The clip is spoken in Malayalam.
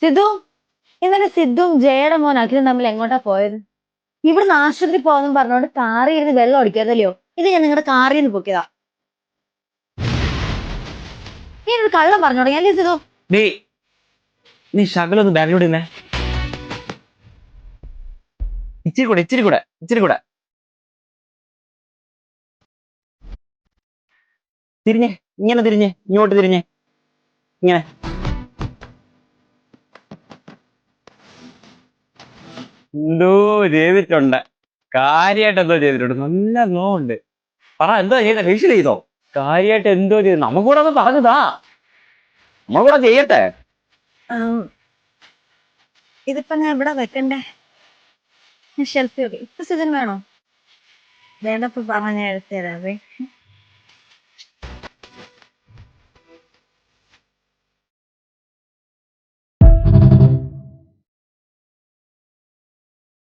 സിദ്ധു, ഇന്നലെ സിദ്ധുവും ജയയുടെ മോൻ അഖിലും തമ്മിൽ എങ്ങോട്ടാ പോയത്? ഇവിടുന്ന് ആശുപത്രി പോകാന്നും പറഞ്ഞോണ്ട് കാറിൽ ഇരുന്ന് വെള്ളം അടിക്കാതല്ലയോ? ഇത് ഞാൻ നിങ്ങളുടെ കാറിൽ നിന്ന് പൊക്കിയതാ. നീ ഒരു കള്ളം പറഞ്ഞു തുടങ്ങി അല്ലേ സിദ്ധു? നീ ശകലൊന്ന് ബാങ്കിലോട്ട് നിന്നേ. ഇച്ചിരി കൂടെ തിരിഞ്ഞേ, ഇങ്ങനെ തിരിഞ്ഞേ, ഇങ്ങോട്ട് തിരിഞ്ഞേ, ഇങ്ങനെ. എന്തോ ചെയ്തിട്ടുണ്ട്, കാര്യമായിട്ട് എന്തോ ചെയ്തിട്ടുണ്ട്, നല്ല നോവുണ്ട്. പറ, എന്തോ ചെയ്ത? ഫേഷ്യൽ ചെയ്തോ? കാര്യമായിട്ട് എന്തോ ചെയ്തു? നമുക്കൂടെ ഒന്ന് പറഞ്ഞതാ, നമ്മൾകൂടെ ചെയ്യട്ടെ. ഇതിപ്പോ ഞാൻ ഇവിടെ വെക്കണ്ടേ? ഷെൽഫി ഇപ്പൊ സിദ്ധുന് വേണോ? വേണ്ടപ്പോ പറഞ്ഞ എടുത്തു തരാവേ.